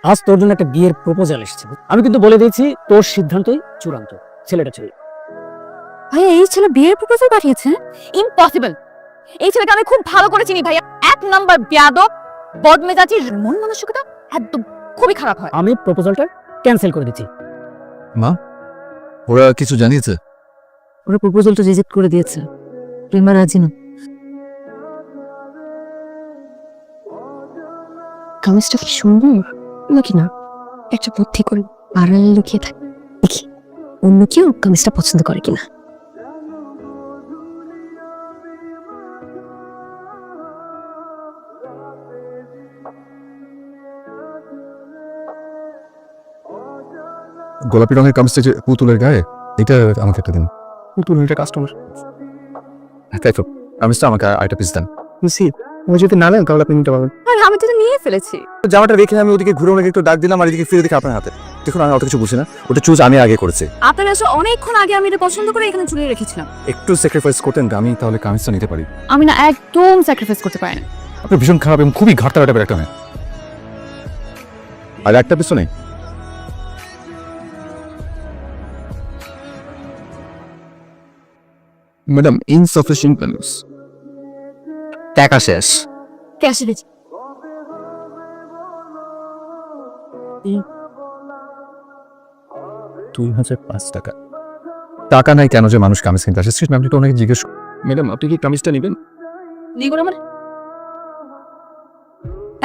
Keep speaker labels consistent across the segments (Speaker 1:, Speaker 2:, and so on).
Speaker 1: আজ তোর জন্য একটা বিয়ের প্রপোজাল এসেছে। আমি কিন্তু বলে দিয়েছি তোর সিদ্ধান্তই চূড়ান্ত। ছেলেটা ছেলে।
Speaker 2: ভাইয়া এই ছেলে বিয়ের প্রপোজাল পাঠিয়েছে? ইম্পসিবল। এই ছেলেকে আমি খুব ভালো করে চিনি ভাইয়া। এক নাম্বার বেয়াদব, বদমেজাজি, মন মানসিকতা একদম খুবই খারাপ হয়।
Speaker 1: আমি প্রপোজালটা ক্যান্সেল করে দিচ্ছি।
Speaker 3: মা, ওরা কিছু জানিয়েছে?
Speaker 2: ওরা প্রপোজালটা রিজেক্ট করে দিয়েছে। প্রেমা রাজি না। কামিজটা কি সুন্দর নাকি না? একটা বুদ্ধি করে আড়ালে লুকিয়ে থাকে, দেখি অন্য কেউ কামিজটা পছন্দ করে কিনা।
Speaker 3: গোলাপি রঙের কামিজটা যে পুতুলের গায়ে, এটা আমাকে একটা দিন।
Speaker 1: পুতুল এটা কাস্টমার।
Speaker 3: তাই তো, কামিজটা আমাকে আরেকটা পিস দেন।
Speaker 1: বুঝছি, ও যদি না নেন তাহলে আপনি নিতে পারবেন।
Speaker 2: আর আমি তো নিয়ে ফেলেছি।
Speaker 3: জামাটা রেখে আমি ওদিকে ঘুরে ওনাকে একটু ডাক দিলাম, আর এদিকে ফিরে দেখি আপনার হাতে। দেখুন আমি অত কিছু বুঝি না, ওটা চুজ আমি আগে করেছি।
Speaker 2: আপনার আসলে অনেকক্ষণ আগে আমি এটা পছন্দ করে এখানে ঝুলিয়ে রেখেছিলাম।
Speaker 3: একটু স্যাক্রিফাইস করতেন, আমি তাহলে কামিজটা নিতে পারি।
Speaker 2: আমি না একদম স্যাক্রিফাইস করতে পারি না।
Speaker 3: আপনি ভীষণ খারাপ এবং খুবই ঘাটতা টাইপের একটা মেয়ে। আর একটা পিছনে ম্যাডাম, ইনসাফিসিয়েন্ট ব্যালেন্স, টাকা শেষ।
Speaker 2: ক্যাশে দিচ্ছি।
Speaker 3: 2005 টাকা। টাকা নাই কেন যে মানুষ কামিজ কিনতে আসে? স্ট্রিট ম্যাম তো অনেকে জিজ্ঞেস। ম্যাডাম, আপনি কি কামিজটা নেবেন?
Speaker 2: নিগুলো মানে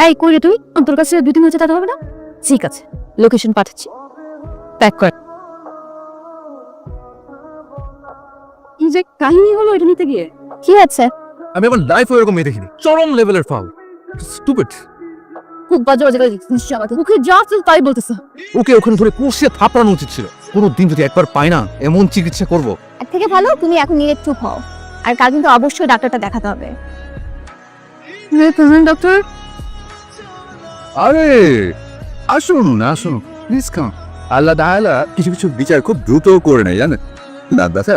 Speaker 2: এই কই রে তুই? তোর কাছে 2-3 হাজার টাকা হবে না? ঠিক আছে, লোকেশন পাঠাচ্ছি, প্যাক কর। এই যে কাহিনী হলো এটা নিতে গিয়ে কি আছে?
Speaker 3: আমি আমার লাইফে এরকম মেয়ে দেখিনি। চরম লেভেলের ফাউল, স্টুপিড।
Speaker 2: খুব বাজে বাজে কথা দিচ্ছিস আমাকে। ওকে যা তুই তাই বলতেছ।
Speaker 3: ওকে ওখানে ধরে কষিয়ে থাপড়ানো উচিত ছিল। কোনো দিন যদি একবার পাই না, এমন চিকিৎসা করব।
Speaker 2: এর থেকে ভালো তুমি এখন নিয়ে চুপ হও। আর কাল কিন্তু অবশ্যই ডাক্তারটা দেখাতে হবে। ডক্টর,
Speaker 3: আরে আসুন না, আসুন প্লিজ কাম। আল্লাহ তাআলা কিছু কিছু বিচার খুব দ্রুত করে নেয়, জানেন না? দাদা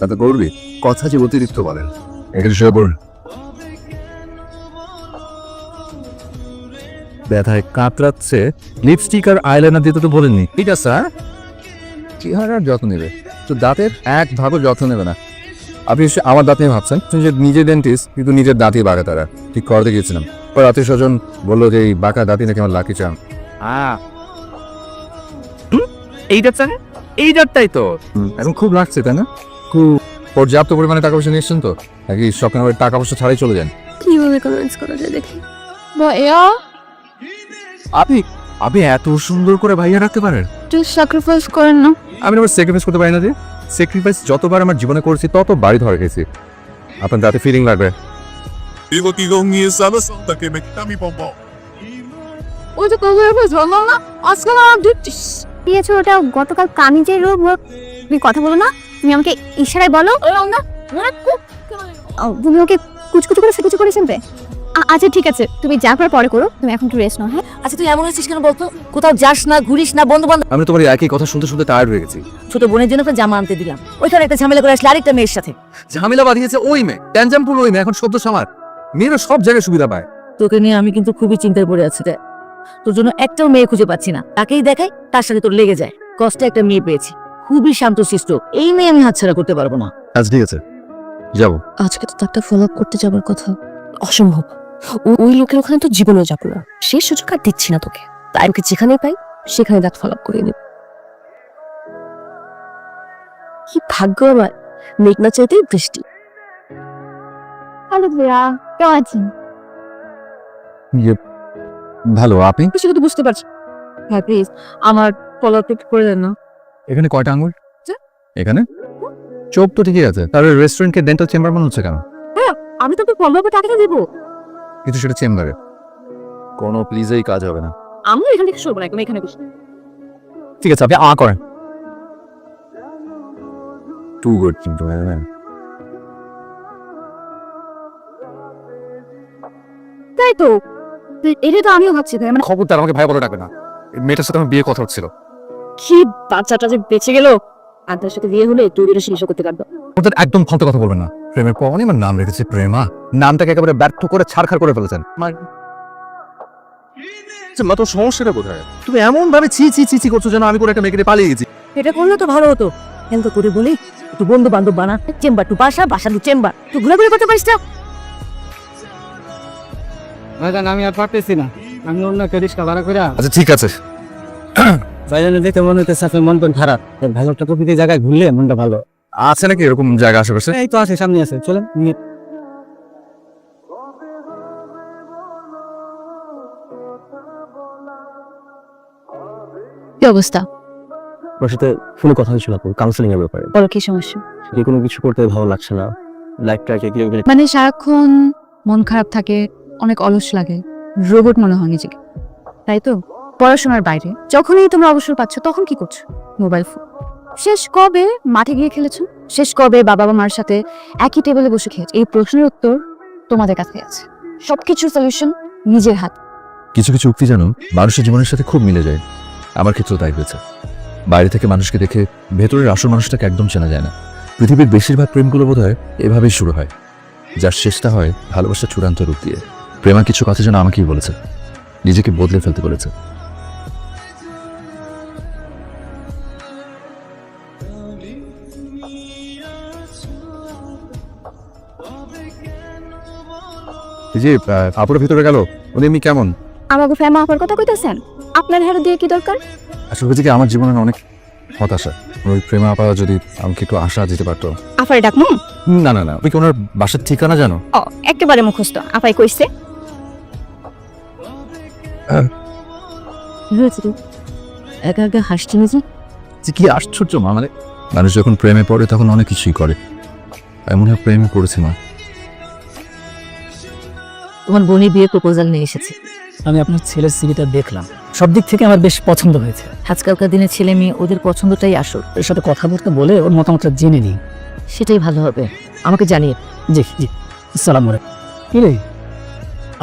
Speaker 3: দাদা করবি কথা যে অতিরিক্ত বলেন। এখানে শুয়ে পড়ুন। ব্যথায় কাতরাচ্ছে, লিপস্টিক আর আইলাইনার দিতে তো বলেননি। ঠিক আছে স্যার, চেহারার যত্ন নেবে তো দাঁতের এক ভাগও যত্ন নেবে না। আপনি আমার দাঁত নিয়ে ভাবছেন? নিজে ডেন্টিস্ট কিন্তু নিজের দাঁতই বাঁকা। তারা ঠিক করতে গিয়েছিলাম, পর আত্মীয় স্বজন বললো যে এই বাঁকা দাঁতই নাকি আমার লাকি চাম।
Speaker 4: এই ডাক্তার, এই ডাক্তারটাই তো
Speaker 3: এখন খুব লাগছে তাই না? খুব পর্যাপ্ত পরিমাণে টাকা পয়সা নিয়েছেন তো, নাকি শখের ভাবে টাকা পয়সা ছাড়াই চলে যান?
Speaker 2: কিভাবে কনভিন্স করা যায় দেখি। ভাইয়া
Speaker 3: আপনি আপনি এত সুন্দর করে ভাইয়া রাখতে পারেন?
Speaker 2: একটু স্যাক্রিফাইস করেন না।
Speaker 3: আমি আবার স্যাক্রিফাইস করতে পারি না যে? স্যাক্রিফাইস যতবার আমার জীবনে করেছি তত বাড়ি ধরে গেছি। আপনার দাঁতে ফিলিং লাগবে।
Speaker 5: Digo que con esa santa que me quita mi pompón.
Speaker 2: ওই তো কবে জানো না আজকাল আমার দিচ্ছিস দিয়েছো ওটা গতকাল কামিজের রূপ। তুমি কথা বলো না, তুমি আমাকে ইশারায় বলো। তুমি ওকে কুচকুচু করে সেকুচু করে শুনবে। আচ্ছা ঠিক আছে, তুমি যা করার পরে করো, তুমি এখন একটু রেস্ট নাও। হ্যাঁ আচ্ছা, তুই এমন হচ্ছিস কেন বলতো? কোথাও যাস না, ঘুরিস না, বন্ধু বান্ধব।
Speaker 3: আমি তোমার একই কথা শুনতে শুনতে টায়ার্ড হয়ে গেছি।
Speaker 6: ছোট বোনের জন্য একটা জামা আনতে দিলাম, ওইখানে একটা ঝামেলা করে আসলে আরেকটা মেয়ের সাথে।
Speaker 3: ঝামেলা বাঁধিয়েছে ওই মেয়ে, ট্যানজামপুর ওই মেয়ে। এখন শব্দ সামার মেয়েরা সব জায়গায় সুবিধা পায়।
Speaker 6: তোকে নিয়ে আমি কিন্তু খুবই চিন্তায় পড়ে আছি রে। তোর জন্য একটাও মেয়ে খুঁজে পাচ্ছি না, তাকেই দেখাই তার সাথে তোর লেগে যায়। কষ্টে একটা মেয়ে পেয়েছি, খুবই শান্তশিষ্ট। এই মেয়ে আমি হাতছাড়া করতে পারবো না।
Speaker 3: আচ্ছা ঠিক আছে, যাবো।
Speaker 2: আজকে তো তারটা ফলো আপ করতে যাবার কথা। অসম্ভব, ওই লোকের ওখানে তো জীবনেও যাবো না। সে সুযোগ আর দিচ্ছি না তোকে। তাই ওকে যেখানে পাই সেখানে তাকে ফলো আপ করে নেব। কি ভাগ্য আমার, মেঘ না চাইতেই বৃষ্টি। হ্যালো ভাইয়া, কেমন আছেন?
Speaker 3: ভালো, আপনি?
Speaker 2: সেটা তো বুঝতে পারছি। হ্যাঁ প্লিজ আমার ফলো আপ করে দেন না।
Speaker 3: এখানে কয়টা আঙুল? এখানে চোখ তো ঠিকই আছে, তাহলে রেস্টুরেন্টকে ডেন্টাল চেম্বার মনে হচ্ছে কেন?
Speaker 2: হ্যাঁ আমি তো ফলো আপে টাকা দেবো,
Speaker 3: কিন্তু সেটা চেম্বারে কোনো প্লিজেই কাজ হবে না।
Speaker 2: আমি এখান থেকে সরবো না, একদম এখানে বসে।
Speaker 3: ঠিক আছে, আপনি করেন। টু গুড কিন্তু
Speaker 2: তাই তো, এটা তো আমিও ভাবছি। তাই মানে
Speaker 3: খবরদার আমাকে ভাই বলে ডাকবে না। এই মেয়েটার সাথে আমার বিয়ে কথা হচ্ছিল।
Speaker 2: কি বাচ্চাটা যে বেঁচে গেল, আর তার সাথে বিয়ে হলে তুই এটা শেষ করতে পারবো।
Speaker 3: ওদের একদম ফালতু কথা বলবেন না। প্রেমের পরই আমার নাম রেখেছে প্রেমা, নামটাকে একেবারে ব্যর্থ করে ছাড়খাড় করে ফেলেছেন। মা, তোর সমস্যাটা কোথায়? তুমি এমন ভাবে ছি ছি ছি ছি করছো যেন আমি কোনো একটা মেয়েকে পালিয়ে গেছি।
Speaker 6: এটা করলে তো ভালো হতো। হেন তো করে বলি একটু বন্ধু বান্ধব বানা, চেম্বার টু বাসা, বাসা টু চেম্বার, তুই ঘোরাঘুরি করতে পারিস না।
Speaker 1: ভাইজান আমি আর পারতেছি না, আমি অন্য একটা রিক্সা ভাড়া করে
Speaker 3: আচ্ছা ঠিক আছে,
Speaker 1: ভাইজানের দেখে মনে হচ্ছে আপনার মন কোন খারাপ। ভাইজানটা প্রকৃতির জায়গায় ঘুরলে মনটা ভালো।
Speaker 3: আছে নাকি এরকম জায়গা আশেপাশে?
Speaker 1: এই তো আছে, সামনে আছে, চলেন।
Speaker 2: কি অবস্থা?
Speaker 1: ওর সাথে ফোনে কথা হয়েছিল কাউন্সিলিং এর ব্যাপারে।
Speaker 2: বলো কি সমস্যা?
Speaker 1: যে কোনো কিছু করতে ভালো লাগছে না, লাইফটাকে কিভাবে
Speaker 2: মানে সারাক্ষণ মন খারাপ থাকে, অনেক অলস লাগে, রোবট মনে হয় নিজেকে, তাই তো? পড়াশোনার বাইরে যখনই তোমরা অবসর পাচ্ছ তখন কি করছো? Mobile phone. শেষ কবে মাঠে গিয়ে খেলেছো? শেষ কবে বাবা মার সাথে একই টেবিলে বসে খেয়েছো? এই প্রশ্নের উত্তর তোমাদের কাছে আছে। সবকিছুর সলিউশন নিজের হাত।
Speaker 3: কিছু কিছু উক্তি জানো মানুষের জীবনের সাথে খুব মিলে যায়। আমার ক্ষেত্রেও তাই হয়েছে। বাইরে থেকে মানুষকে দেখে ভেতরের আসল মানুষটাকে একদম চেনা যায় না। পৃথিবীর বেশিরভাগ প্রেমগুলো বোধহয় এভাবেই শুরু হয়, যার শেষটা হয় ভালোবাসার চূড়ান্ত রূপ দিয়ে। প্রেমা কিছু কথা যেন আমাকেই বলেছে, নিজেকে বদলে ফেলতে বলেছে। এই যে আপুরের ভিতরে গেল, উনি এমনি কেমন?
Speaker 2: আমাকে ফেমা আপার কথা কইতেছেন? আপনার হেরে দিয়ে কি দরকার?
Speaker 3: আসলে হয়েছে কি, আমার জীবনের অনেক হতাশা। ওই প্রেমা আপা যদি আমাকে একটু আশা দিতে পারতো।
Speaker 2: আফারে ডাকমু?
Speaker 3: না না না, তুমি কি ওনার বাসার ঠিকানা জানো?
Speaker 2: ও একেবারে মুখস্থ। আপাই কইছে।
Speaker 6: কি হয়েছে তুই একা একা হাসছি না যে?
Speaker 3: যে কি আশ্চর্য মা, মানে মানুষ যখন প্রেমে পড়ে তখন অনেক কিছুই করে। এমন হয় প্রেমে পড়েছে মা।
Speaker 6: তোমার বোনের বিয়ের প্রপোজাল নিয়ে এসেছে।
Speaker 1: আমি আপনার ছেলের সিভিটা দেখলাম, সব দিক থেকে আমার বেশ পছন্দ হয়েছে।
Speaker 6: আজকালকার দিনে ছেলে মেয়ে ওদের পছন্দটাই আসল।
Speaker 1: এর সাথে কথাবার্তা বলে ওর মতামতটা জেনে নিই।
Speaker 6: সেটাই ভালো হবে, আমাকে জানিয়ে।
Speaker 1: জি জি, আসসালামু আলাইকুম। কি রে,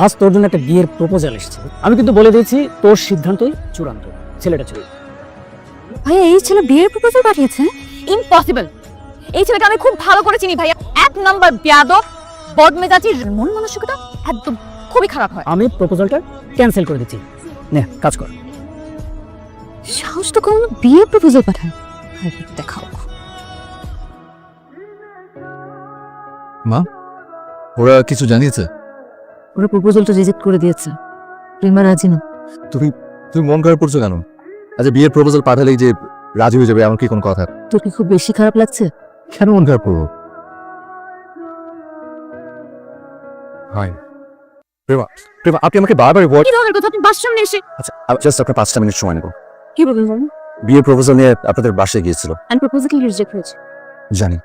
Speaker 1: আজ তোর জন্য একটা বিয়ের প্রপোজাল এসেছে। আমি কিন্তু বলে দিয়েছি তোর সিদ্ধান্তই চূড়ান্ত, ছেলেটা চলে।
Speaker 2: ভাইয়া এই ছেলে বিয়ের প্রপোজাল পাঠিয়েছে? ইম্পসিবল। এই ছেলেকে আমি খুব ভালো করে চিনি ভাইয়া। এক নাম্বার বেয়াদব, বদমেজাজি, মন মানসিকতা একদম খুবই খারাপ হয়।
Speaker 1: আমি প্রপোজালটা ক্যান্সেল করে দিচ্ছি, নে কাজ কর।
Speaker 2: সাহস তো কম, বিয়ের প্রপোজাল পাঠায়। দেখাও।
Speaker 3: মা, ওরা কিছু জানিয়েছে?
Speaker 6: ওরা প্রপোজালটা রিজেক্ট করে দিয়েছে। প্রেমা রাজি না।
Speaker 3: তুমি তুমি মন খারাপ করছো কেন? আচ্ছা বিয়ের প্রপোজাল পাঠালেই যে রাজি হয়ে যাবে এমন কি কোনো কথা?
Speaker 6: তোর কি খুব বেশি খারাপ লাগছে?
Speaker 3: কেন মন খারাপ করবো? হাই প্রেমা, প্রেমা আপনি আমাকে বারবার
Speaker 2: কি ধরনের কথা? আপনি বাসার সামনে এসে
Speaker 3: আচ্ছা জাস্ট আপনার 5টা মিনিট সময় নেব।
Speaker 2: কি বলবেন?
Speaker 3: বিয়ের প্রপোজাল নিয়ে আপনাদের বাসায় গিয়েছিল।
Speaker 2: আমি প্রপোজাল রিজেক্ট হয়েছে।
Speaker 3: জানি,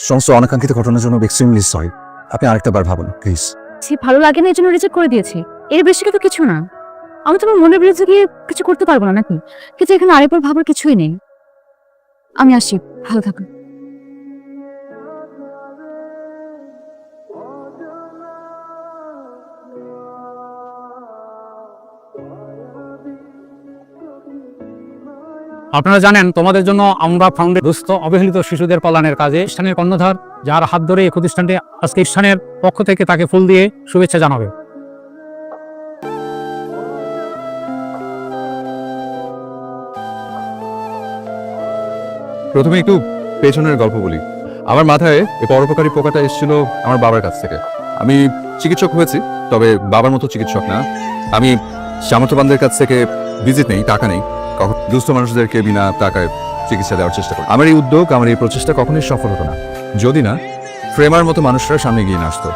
Speaker 3: সমস্ত অনাকাঙ্ক্ষিত ঘটনার জন্য এক্সট্রিমলি সরি। আপনি আরেকটা বার ভাবুন প্লিজ।
Speaker 2: সে ভালো লাগে না এই জন্য রিজেক্ট করে দিয়েছি, এর বেশি তো কিছু না। আমি তোমার মনের বিরুদ্ধে গিয়ে কিছু করতে পারবো না নাকি? কিন্তু এখানে আরেকবার ভাবার কিছুই নেই। আমি আসি, ভালো থাকুন।
Speaker 7: আপনারা জানেন তোমাদের জন্য আমরা ফাউন্ডেশন দুস্থ অবহেলিত শিশুদের কল্যাণের কাজে স্থানের কর্ণধার, যার হাত ধরে এই প্রতিষ্ঠানটি আজকে স্থানের পক্ষ থেকে তাকে ফুল দিয়ে শুভেচ্ছা জানাবে।
Speaker 3: প্রথমে একটু পেছনের গল্প বলি। আমার মাথায় এই পরোপকারী পোকাটা এসেছিল আমার বাবার কাছ থেকে। আমি চিকিৎসক হয়েছি, তবে বাবার মতো চিকিৎসক না। আমি সামর্থ্যবানদের কাছ থেকে ভিজিট নেই, টাকা নেই, কখন দুস্থ মানুষদেরকে বিনা টাকায় চিকিৎসা দেওয়ার চেষ্টা করি। আমার এই উদ্যোগ, আমার এই প্রচেষ্টা কখনোই সফল হতো না যদি না প্রেমার মতো মানুষরা সামনে গিয়ে না আসতো।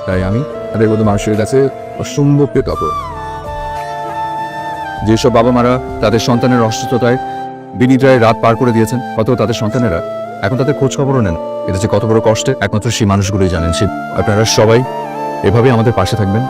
Speaker 3: তাই আমি তাদের মতো মানুষের কাছে অসম্ভব তপর। যেসব বাবা মারা তাদের সন্তানের অসুস্থতায় বিনিদ্রায় রাত পার করে দিয়েছেন, কত তাদের সন্তানেরা এখন তাদের খোঁজ খবরও নেন। এটা যে কত বড় কষ্টে একমাত্র সেই মানুষগুলোই জানেন। সে আপনারা সবাই এভাবেই আমাদের পাশে থাকবেন।